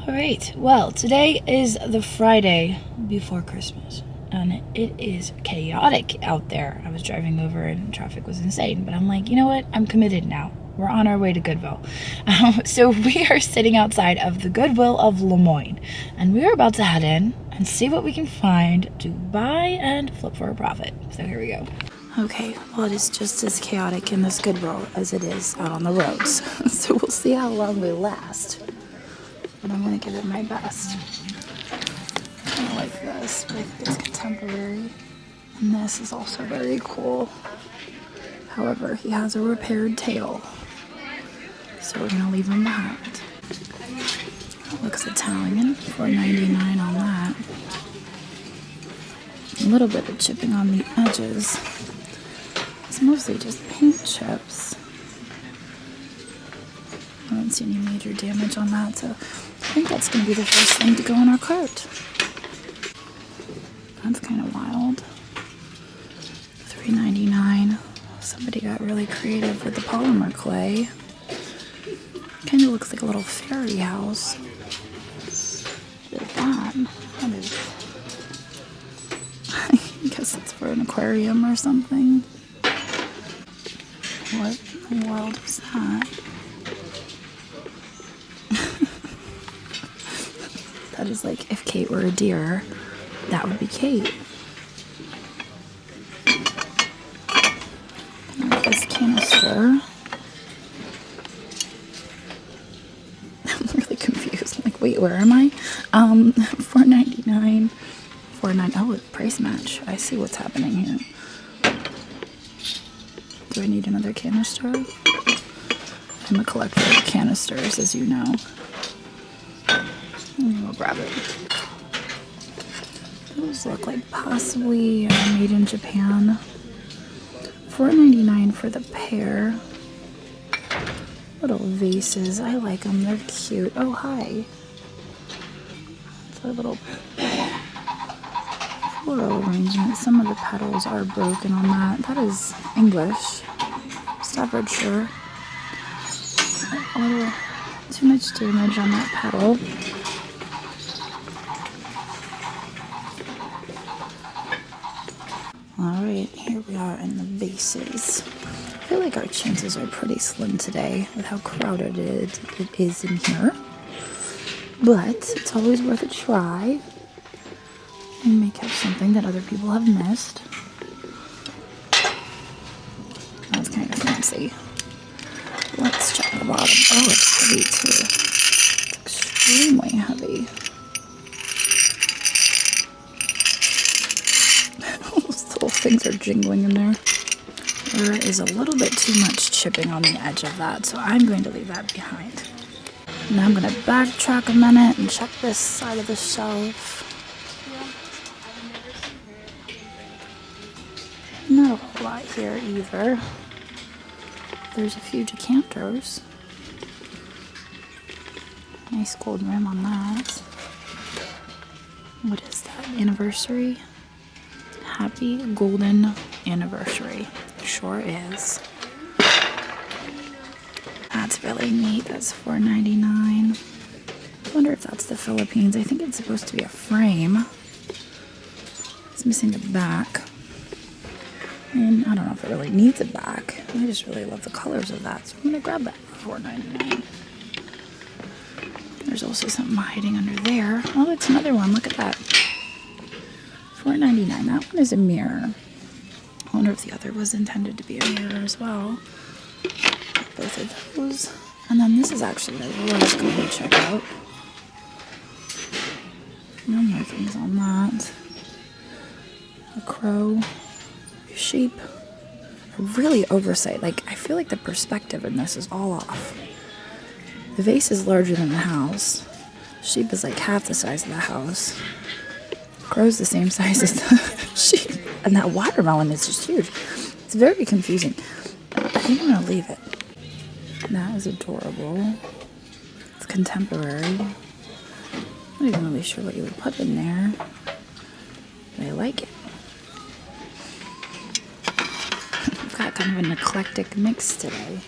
Alright, well, today is the Friday before Christmas, and it is chaotic out there. I was driving over and traffic was insane, but I'm like, you know what? I'm committed now. We're on our way to Goodwill. So we are sitting outside of the Goodwill of Lemoyne, and we are about to head in and see what we can find to buy and flip for a profit. So here we go. Okay, well, it is just as chaotic in this Goodwill as it is out on the roads. So we'll see how long we last. But I'm going to give it my best. I kind of like this, but I think it's contemporary. And this is also very cool. However, he has a repaired tail. So we're going to leave him behind. Looks Italian, $4.99 on that. A little bit of chipping on the edges. It's mostly just paint chips. I don't see any major damage on that, so I think that's going to be the first thing to go in our cart. That's kind of wild. $3.99. Somebody got really creative with the polymer clay. Kind of looks like a little fairy house. What is that? What is... I guess it's for an aquarium or something. What in the world is that? That is like, if Kate were a deer, that would be Kate. This canister. I'm really confused. I'm like, wait, where am I? $4.99. Oh, price match. I see what's happening here. Do I need another canister? I'm a collector of canisters, as you know. We'll grab it. Those look like possibly made in Japan. $4.99 for the pair. Little vases. I like them. They're cute. Oh, hi. It's a little floral arrangement. Some of the petals are broken on that. That is English. Staffordshire. A little too much damage on that petal. Alright, here we are in the vases. I feel like our chances are pretty slim today with how crowded it is in here. But it's always worth a try. We may catch something that other people have missed. That's kind of fancy. Let's check the bottom. Oh, it's heavy too. It's extremely heavy. Little things are jingling in there. There is a little bit too much chipping on the edge of that, so I'm going to leave that behind. Now I'm going to backtrack a minute and check this side of the shelf. Not a whole lot here either. There's a few decanters. Nice gold rim on that. What is that? Anniversary? Happy golden anniversary. It sure is. That's really neat. That's $4.99. I wonder if that's the Philippines. I think it's supposed to be a frame. It's missing the back. And I don't know if it really needs a back. I just really love the colors of that. So I'm going to grab that for $4.99. There's also something hiding under there. Oh, that's another one. Look at that. $4.99. That one is a mirror. I wonder if the other was intended to be a mirror as well. Both of those. And then this is actually what I was going to check out. No more things on that. A crow. A sheep. A really oversight. Like, I feel like the perspective in this is all off. The vase is larger than the house. Sheep is like half the size of the house. Crow's the same size as the sheep. And that watermelon is just huge. It's very confusing. I think I'm going to leave it. That is adorable. It's contemporary. I'm not even really sure what you would put in there. But I like it. I've got kind of an eclectic mix today.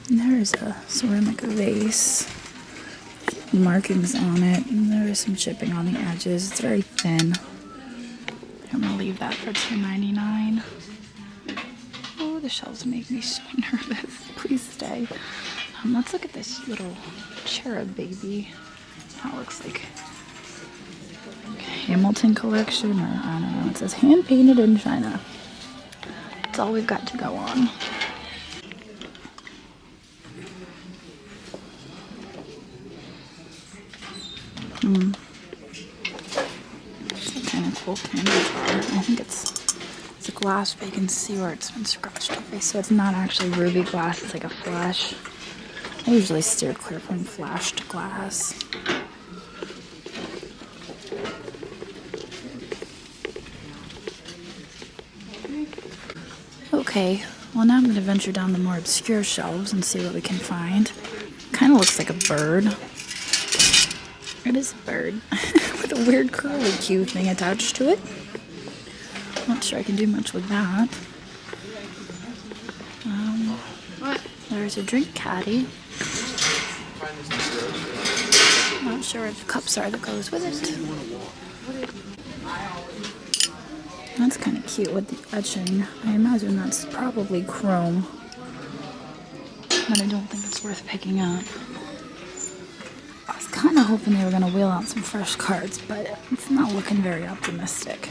And there is a ceramic vase. markings on it, and there is some chipping on the edges. It's very thin. I'm gonna leave that for $2.99. Oh, the shelves make me so nervous. Please stay. Let's look at this little cherub baby. That looks like Hamilton collection, or I don't know. It says hand painted in China. That's all we've got to go on. It's a kind of cool candy jar. I think it's a glass, but you can see where it's been scratched away. So it's not actually ruby glass, it's like a flash. I usually steer clear from flashed glass. Okay, well now I'm going to venture down the more obscure shelves and see what we can find. Kind of looks like a bird. It is a bird with a weird curly Q thing attached to it. Not sure I can do much with that. There's a drink caddy. Not sure what the cups are that goes with it. That's kind of cute with the etching. I imagine that's probably chrome, but I don't think it's worth picking up. I was kind of hoping they were going to wheel out some fresh cards, but it's not looking very optimistic.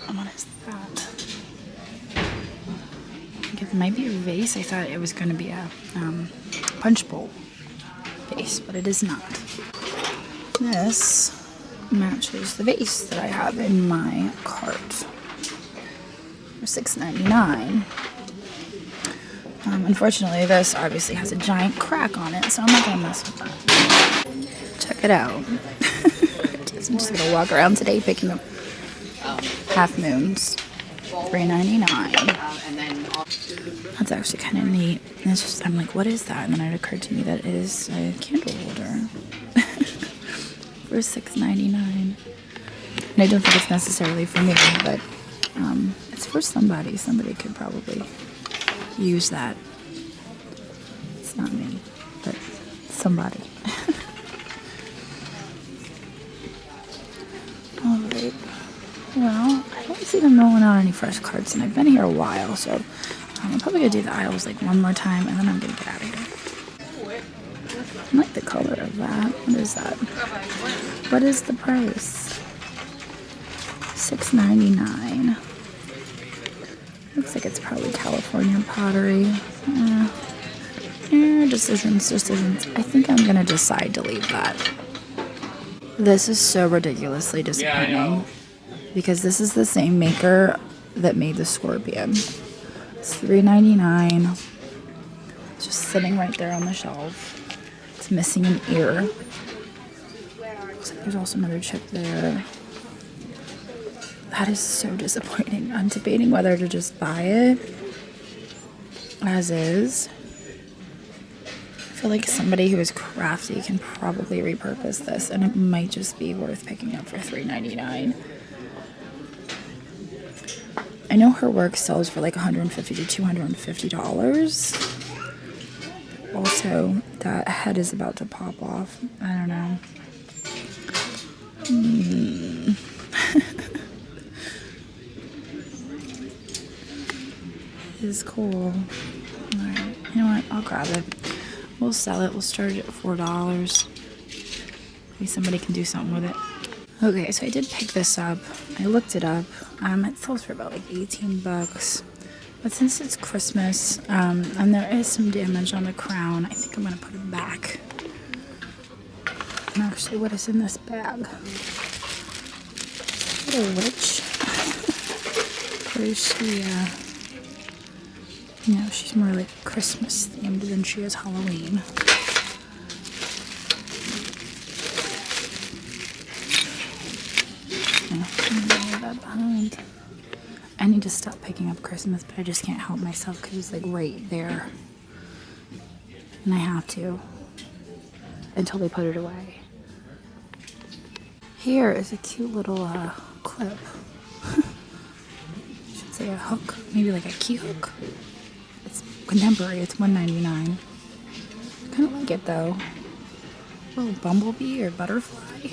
What is that? I think it might be a vase. I thought it was going to be a punch bowl vase, but it is not. This matches the vase that I have in my cart for $6.99. Unfortunately, this obviously has a giant crack on it, so I'm not going to mess with that. Check it out. I'm just going to walk around today picking up half moons. $3.99. That's actually kind of neat. And it's just, I'm like, what is that? And then it occurred to me that it is a candle holder for $6.99. And I don't think it's necessarily for me, but it's for somebody. Somebody could probably use that. It's not me, but somebody. Alright. Well, I don't see them rolling out any fresh cards, and I've been here a while, so I'm probably gonna do the aisles like one more time, and then I'm gonna get out of here. I like the color of that. What is that? What is the price? $6.99. Looks like it's probably California pottery. Decisions. I think I'm gonna decide to leave that. This is so ridiculously disappointing because this is the same maker that made the scorpion. It's $3.99. It's just sitting right there on the shelf. It's missing an ear. Looks like there's also another chip there. That is so disappointing. I'm debating whether to just buy it as is. I feel like somebody who is crafty can probably repurpose this, and it might just be worth picking up for $3.99. I know her work sells for like $150 to $250. Also, that head is about to pop off. I don't know. It is cool. Alright, you know what? I'll grab it. We'll sell it. We'll start it at $4. Maybe somebody can do something with it. Okay, so I did pick this up. I looked it up. It sells for about like $18. But since it's Christmas, and there is some damage on the crown, I think I'm gonna put it back. And actually, what is in this bag? Is it a witch? Or is she, no, she's more like Christmas themed than she is Halloween. That behind. I need to stop picking up Christmas, but I just can't help myself because it's like right there. And I have to. Until they put it away. Here is a cute little clip. I should say a hook. Maybe like a key hook. It's contemporary. It's $1.99. I kind of like it though. little bumblebee or butterfly.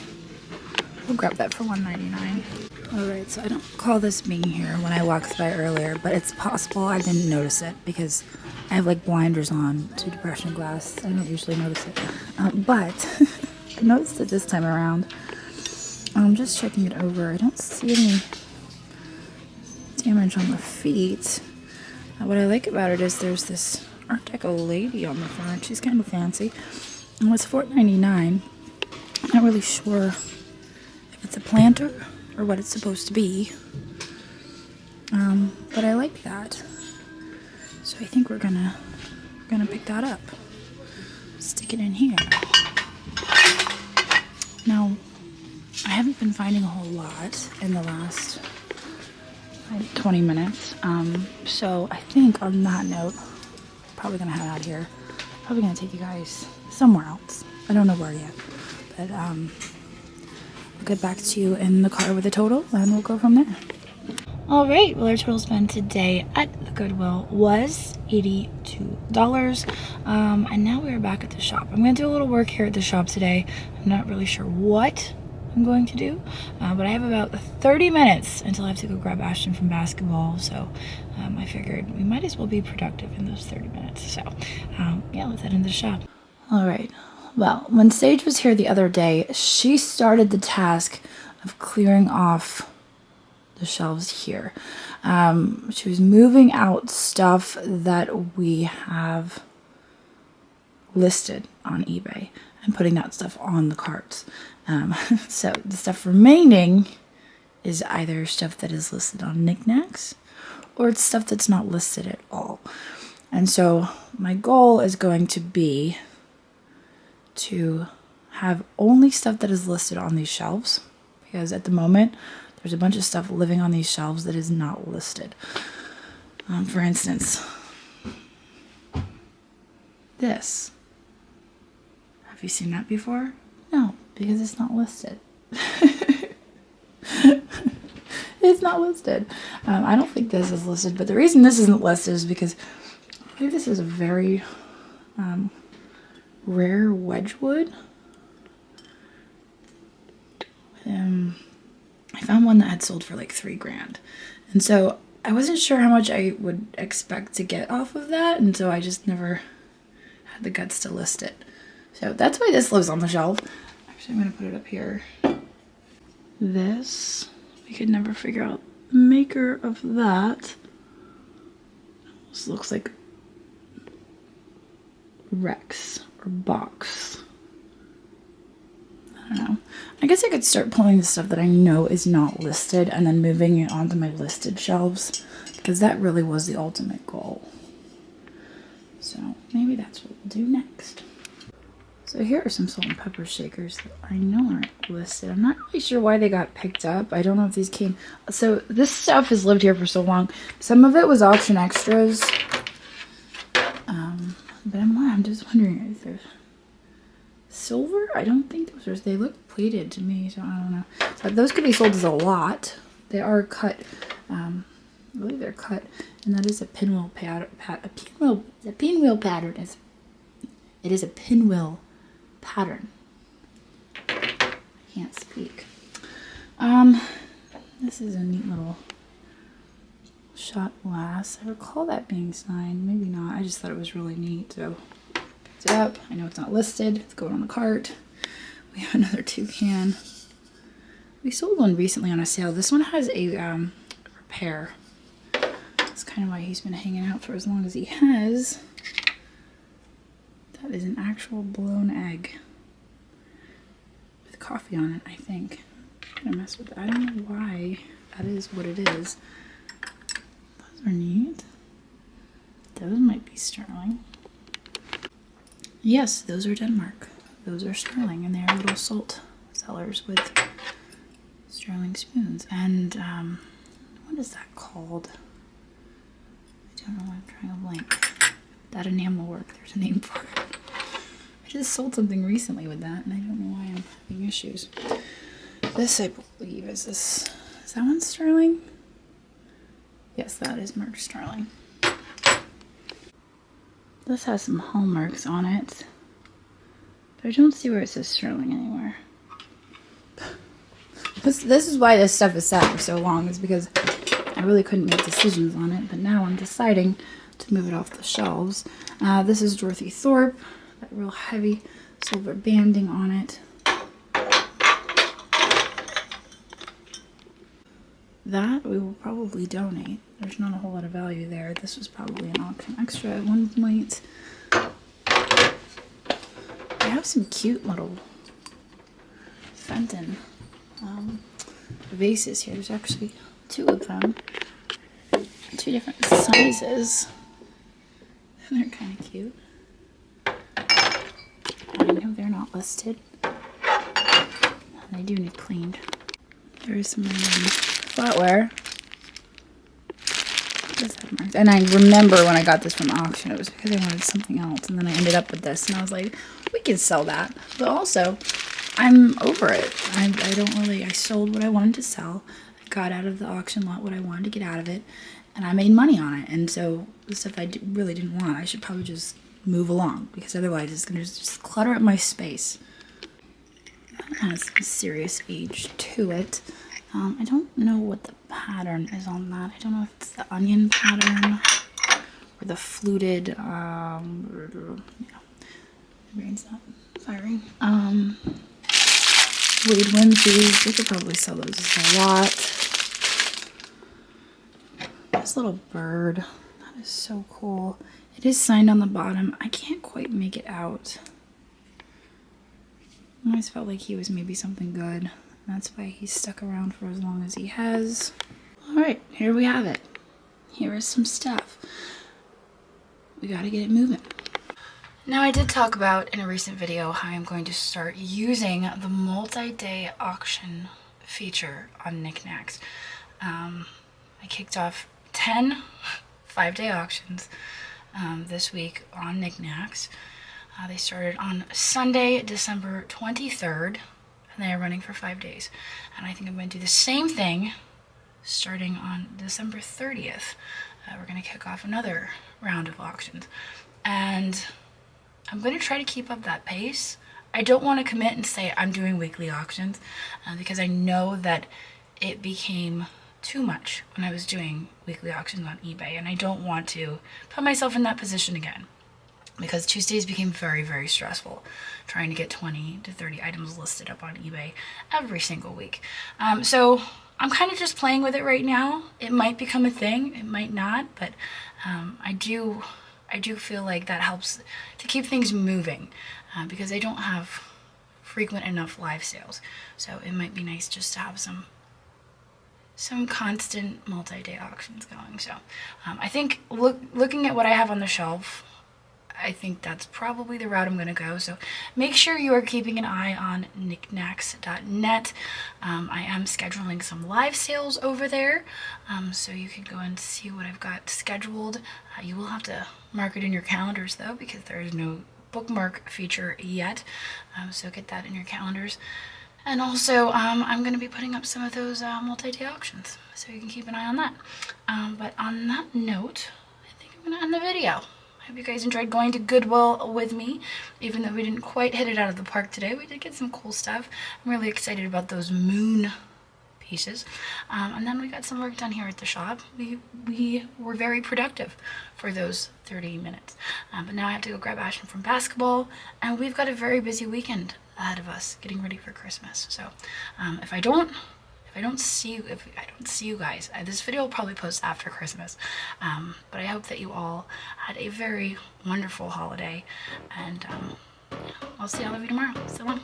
We'll grab that for $1.99. Alright, so I don't recall this being here when I walked by earlier, but it's possible I didn't notice it because I have like blinders on to depression glass. I don't usually notice it. But I noticed it this time around. I'm just checking it over. I don't see any damage on the feet. What I like about it is there's this Art Deco lady on the front. She's kind of fancy. And it's $4.99. I'm not really sure if it's a planter or what it's supposed to be. But I like that. So I think we're gonna pick that up. Stick it in here. Now, I haven't been finding a whole lot in the last 20 minutes. So I think on that note, probably gonna head out here. Probably gonna take you guys somewhere else. I don't know where yet, but I'll get back to you in the car with the total, and we'll go from there. All right, well, our total spend today at the Goodwill was $82. And now we're back at the shop. I'm gonna do a little work here at the shop today. I'm not really sure what I'm going to do, but I have about 30 minutes until I have to go grab Ashton from basketball, so I figured we might as well be productive in those 30 minutes. So yeah, let's head into the shop. All right, well, when Sage was here the other day, she started the task of clearing off the shelves here. She was moving out stuff that we have listed on eBay and putting that stuff on the carts. So the stuff remaining is either stuff that is listed on knickknacks or it's stuff that's not listed at all. And so my goal is going to be to have only stuff that is listed on these shelves, because at the moment there's a bunch of stuff living on these shelves that is not listed. For instance, this. Have you seen that before? No, because it's not listed. It's not listed. I don't think this is listed, but the reason this isn't listed is because I believe this is a very rare Wedgwood. I found one that had sold for like $3,000, and so I wasn't sure how much I would expect to get off of that, and so I just never had the guts to list it. So that's why this lives on the shelf. Actually, I'm gonna put it up here. This, we could never figure out the maker of that. This looks like Rex or Box. I don't know. I guess I could start pulling the stuff that I know is not listed and then moving it onto my listed shelves, because that really was the ultimate goal. So maybe that's what we'll do next. So here are some salt and pepper shakers that I know aren't listed. I'm not really sure why they got picked up. I don't know if these came... So this stuff has lived here for so long. Some of it was auction extras. But I'm just wondering, is there silver? I don't think those are... They look plated to me, so I don't know. So those could be sold as a lot. They are cut. I believe they're cut. And that is a pinwheel pattern. A pinwheel pattern. It is a pinwheel pattern. I can't speak. This is a neat little shot glass. I recall that being signed. Maybe not. I just thought it was really neat. So picked it up. I know it's not listed. It's going on the cart. We have another toucan. We sold one recently on a sale. This one has a repair. That's kind of why he's been hanging out for as long as he has. That is an actual blown egg with coffee on it, I think. I'm gonna mess with that. I don't know why that is what it is. Those are neat. Those might be sterling. Yes, those are Denmark. Those are sterling, and they're little salt cellars with sterling spoons. And what is that called? I don't know. I'm trying to blank. That enamel work. There's a name for it. I just sold something recently with that, and I don't know why I'm having issues. This, I believe, is this. Is that one sterling? Yes, that is marked sterling. This has some hallmarks on it. But I don't see where it says Sterling anywhere. This is why this stuff is sat for so long, is because I really couldn't make decisions on it, but now I'm deciding to move it off the shelves. This is Dorothy Thorpe, that real heavy silver banding on it. That we will probably donate. There's not a whole lot of value there. This was probably an auction extra at one point. I have some cute little Fenton vases here. There's actually 2 of them, 2 different sizes. And they're kind of cute. I know they're not listed. They do need cleaned. There is some flatware. And I remember when I got this from auction, it was because I wanted something else, and then I ended up with this, and I was like, we can sell that. But also, I'm over it. I sold what I wanted to sell. I got out of the auction lot what I wanted to get out of it, and I made money on it. And so the stuff I really didn't want, I should probably just move along, because otherwise it's going to just clutter up my space. It has some serious age to it. I don't know what the pattern is on that. I don't know if it's the onion pattern or the fluted, yeah, the brain's not firing. Wade Whimsies, we could probably sell those as a lot. This little bird, that is so cool. It is signed on the bottom. I can't quite make it out. I always felt like he was maybe something good. That's why he's stuck around for as long as he has. Alright, here we have it. Here is some stuff. We gotta get it moving. Now, I did talk about in a recent video how I'm going to start using the multi-day auction feature on knickknacks. I kicked off 10 5-day auctions this week on knickknacks. They started on Sunday, December 23rd. And they are running for 5 days. And I think I'm going to do the same thing starting on December 30th. We're going to kick off another round of auctions. And I'm going to try to keep up that pace. I don't want to commit and say I'm doing weekly auctions because I know that it became too much when I was doing weekly auctions on eBay. And I don't want to put myself in that position again, because Tuesdays became very, very stressful trying to get 20 to 30 items listed up on eBay every single week. So I'm kind of just playing with it right now. It might become a thing, it might not, but I do feel like that helps to keep things moving because I don't have frequent enough live sales. So it might be nice just to have some constant multi-day auctions going. So I think looking at what I have on the shelf, I think that's probably the route I'm going to go. So make sure you are keeping an eye on knickknacks.net. I am scheduling some live sales over there, so you can go and see what I've got scheduled. You will have to mark it in your calendars though, because there is no bookmark feature yet. So get that in your calendars. And also, I'm going to be putting up some of those multi-day auctions, so you can keep an eye on that. But on that note, I think I'm going to end the video. I hope you guys enjoyed going to Goodwill with me, even though we didn't quite hit it out of the park today. We did get some cool stuff. I'm really excited about those moon pieces. And then we got some work done here at the shop. We were very productive for those 30 minutes. But now I have to go grab Ashton from basketball, and we've got a very busy weekend ahead of us getting ready for Christmas. So if I don't see you guys, this video will probably post after Christmas, but I hope that you all had a very wonderful holiday, and I'll see all of you tomorrow. So long.